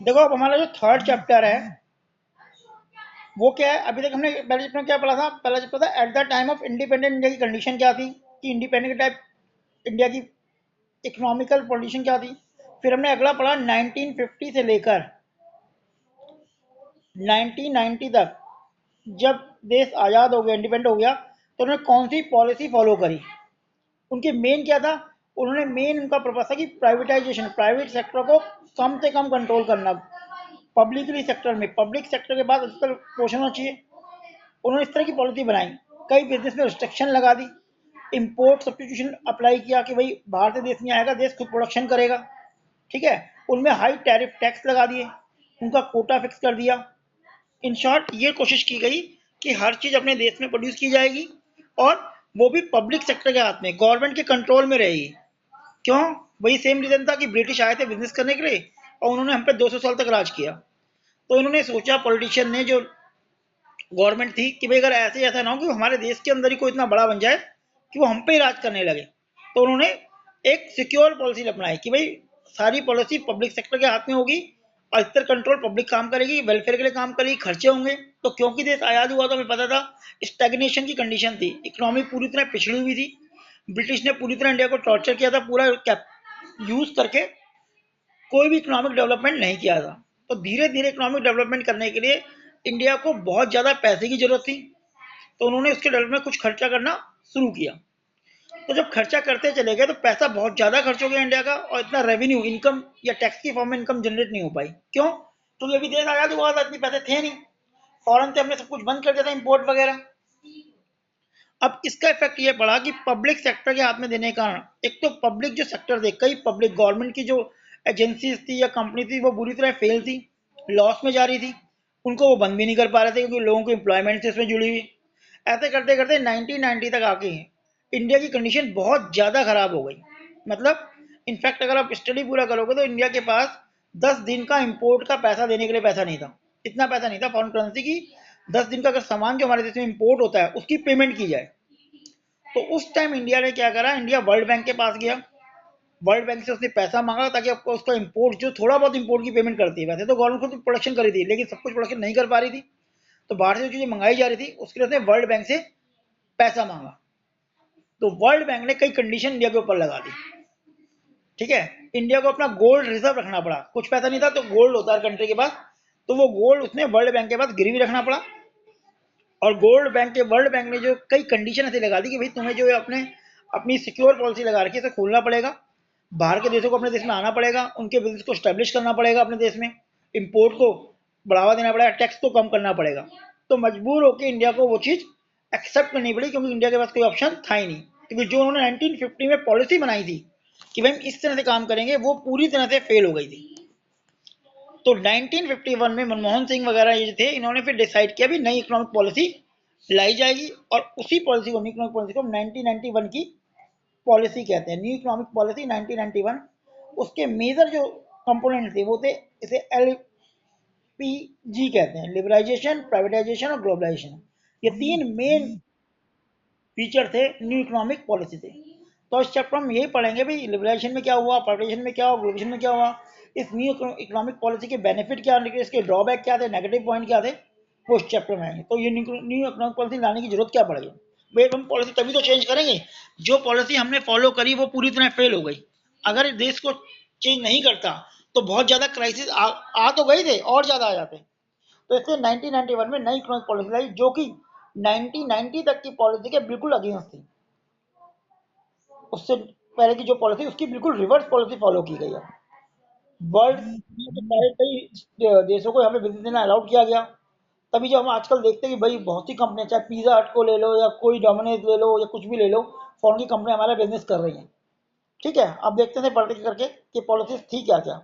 देखो अब हमारा जो थर्ड चैप्टर है वो क्या है। अभी तक हमने पहले चैप्टर में क्या पढ़ा था, पहला चैप्टर था at the time of independent India की कंडीशन क्या थी, कि इंडिपेंडेंट के टाइप इंडिया की इकोनॉमिकल पोजीशन क्या थी। फिर हमने अगला पढ़ा 1950 से लेकर 1990 तक, जब देश आज़ाद हो गया, इंडिपेंडेंट हो गया, तो उन्होंने कौन सी पॉलिसी फॉलो करी। उनके मेन क्या था, उन्होंने मेन उनका पर्पज था कि प्राइवेटाइजेशन, प्राइवेट सेक्टर को कम से कम कंट्रोल करना, पब्लिकली सेक्टर में, पब्लिक सेक्टर के बाद अधिकतर पोषण होना चाहिए। उन्होंने इस तरह की पॉलिसी बनाई, कई बिजनेस में रिस्ट्रिक्शन लगा दी, इंपोर्ट सब्सटीट्यूशन अप्लाई किया कि भाई बाहर से देश नहीं आएगा, देश खुद प्रोडक्शन करेगा। ठीक है, उनमें हाई टैरिफ टैक्स लगा दिए, उनका कोटा फिक्स कर दिया। इन शॉर्ट ये कोशिश की गई कि हर चीज अपने देश में प्रोड्यूस की जाएगी और वो भी पब्लिक सेक्टर के हाथ में, गवर्नमेंट के कंट्रोल में रहेगी। क्यों? वही सेम रीजन था कि ब्रिटिश आए थे बिजनेस करने के लिए और उन्होंने हम पे 200 साल तक राज किया। तो इन्होंने सोचा, पॉलिटिशियन ने, जो गवर्नमेंट थी, कि भाई अगर ऐसे ऐसा ना हो कि हमारे देश के अंदर ही कोई इतना बड़ा बन जाए कि वो हम पे ही राज करने लगे। तो उन्होंने एक सिक्योर पॉलिसी अपनाई कि भाई सारी पॉलिसी पब्लिक सेक्टर के हाथ में होगी और इस कंट्रोल पब्लिक काम करेगी, वेलफेयर के लिए काम करेगी, खर्चे होंगे। तो क्योंकि देश आज़ाद हुआ तो हमें पता था स्टैग्नेशन की कंडीशन थी, इकोनॉमी पूरी तरह पिछड़ी हुई थी। ब्रिटिश ने पूरी तरह इंडिया को टॉर्चर किया था, पूरा यूज करके कोई भी इकोनॉमिक डेवलपमेंट नहीं किया था। तो धीरे धीरे इकोनॉमिक डेवलपमेंट करने के लिए इंडिया को बहुत ज़्यादा पैसे की जरूरत थी। तो उन्होंने उसके डेवलपमेंट में कुछ खर्चा करना शुरू किया। तो जब खर्चा करते चले गए तो पैसा बहुत ज़्यादा खर्च हो गया इंडिया का, और इतना रेवेन्यू, इनकम या टैक्स की फॉर्म में इनकम जनरेट नहीं हो पाई। क्यों? क्योंकि अभी देश आज़ाद हुआ था, इतने पैसे थे नहीं, फॉरन से हमने सब कुछ बंद कर दिया था, इम्पोर्ट वगैरह। अब इसका इफेक्ट ये पड़ा कि पब्लिक सेक्टर के हाथ में देने के कारण, एक तो पब्लिक जो सेक्टर थे, कई पब्लिक गवर्नमेंट की जो एजेंसीज थी या कंपनी थी, वो बुरी तरह फेल थी, लॉस में जा रही थी। उनको वो बंद भी नहीं कर पा रहे थे क्योंकि लोगों को एम्प्लॉयमेंट से इसमें जुड़ी हुई। ऐसे करते करते 1990 तक आके इंडिया की कंडीशन बहुत ज़्यादा खराब हो गई। मतलब इनफैक्ट अगर आप स्टडी पूरा करोगे तो इंडिया के पास 10 दिन का इम्पोर्ट का पैसा देने के लिए पैसा नहीं था। इतना पैसा नहीं था फॉरेन करेंसी की, 10 दिन का अगर सामान जो हमारे देश में इम्पोर्ट होता है उसकी पेमेंट की जाए। तो उस टाइम इंडिया ने क्या करा, इंडिया वर्ल्ड बैंक के पास गया, वर्ल्ड बैंक से उसने पैसा मांगा ताकि आपको उसका इम्पोर्ट, जो थोड़ा बहुत इम्पोर्ट की पेमेंट करती है, वैसे तो गवर्नमेंट खुद प्रोडक्शन करी थी लेकिन सब कुछ प्रोडक्शन नहीं कर पा रही थी, तो बाहर से जो चीजें मंगाई जा रही थी उसके लिए उसने वर्ल्ड बैंक से पैसा मांगा। तो वर्ल्ड बैंक ने कई कंडीशन इंडिया के ऊपर लगा दी। ठीक है, इंडिया को अपना गोल्ड रिजर्व रखना पड़ा, कुछ पैसा नहीं था तो गोल्ड होता है कंट्री के पास, तो वो गोल्ड उसने वर्ल्ड बैंक के पास गिरवी रखना पड़ा। और गोल्ड बैंक के, वर्ल्ड बैंक ने जो कई कंडीशन ऐसे लगा दी कि भाई तुम्हें जो है अपने अपनी सिक्योर पॉलिसी लगा रखी है, इसे खोलना पड़ेगा, बाहर के देशों को अपने देश में आना पड़ेगा, उनके बिजनेस को स्टैब्लिश करना पड़ेगा अपने देश में, इंपोर्ट को बढ़ावा देना पड़ेगा, टैक्स को कम करना पड़ेगा। तो मजबूर होकर इंडिया को वो चीज़ एक्सेप्ट करनी पड़ी, क्योंकि इंडिया के पास कोई ऑप्शन था ही नहीं। क्योंकि जो उन्होंने 1950 में पॉलिसी बनाई थी कि भाई हम इस तरह से काम करेंगे, वो पूरी तरह से फेल हो गई थी। तो 1951 में मनमोहन सिंह वगैरह ये थे, इन्होंने फिर डिसाइड किया भी नई इकोनॉमिक पॉलिसी लाई जाएगी, और उसी पॉलिसी को, न्यू इकोनॉमिक पॉलिसी को 1991 की पॉलिसी कहते हैं, न्यू इकोनॉमिक पॉलिसी 1991। उसके मेजर जो कंपोनेंट थे वो थे, इसे LPG कहते हैं, लिबराइजेशन, प्राइवेटाइजेशन और ग्लोबलाइजेशन। ये तीन मेन फीचर थे न्यू इकोनॉमिक पॉलिसी थे। तो इस चैप्टर में यही पढ़ेंगे भाई लिबराइजेशन में क्या हुआ, प्राइवेटाइजेशन में क्या हुआ, ग्लोबलाइजेशन में क्या हुआ, इस न्यू इकोनॉमिक पॉलिसी के बेनिफिट क्या निकले, इसके ड्रॉबैक क्या थे, नेगेटिव पॉइंट क्या थे, वो इस चैप्टर में आएंगे। तो ये न्यू इकोनॉमिक पॉलिसी लाने की जरूरत क्या पड़ेगी भाई, हम पॉलिसी तभी तो चेंज करेंगे, जो पॉलिसी हमने फॉलो करी वो पूरी तरह फेल हो गई। अगर देश को चेंज नहीं करता तो बहुत ज्यादा क्राइसिस आ तो गए थे और ज्यादा आ जाते। तो इसलिए 1991 में नई इकोनॉमिक पॉलिसी लाई, जो कि 1990 तक की पॉलिसी के बिल्कुल अगेंस्ट थी। उससे पहले की जो पॉलिसी, उसकी बिल्कुल रिवर्स पॉलिसी फॉलो की गई है। वर्ल्ड के सारे कई देशों को यहाँ पे बिजनेस देना अलाउड किया गया। तभी जो हम आजकल देखते हैं कि भाई बहुत सी कंपनियां, चाहे पिज्जा हट को ले लो या कोई डोमिनोज ले लो या कुछ भी ले लो, फॉरेन की कंपनी हमारा बिजनेस कर रही है। ठीक है, अब देखते हैं पढ़ते करके कि पॉलिसीज थी क्या क्या।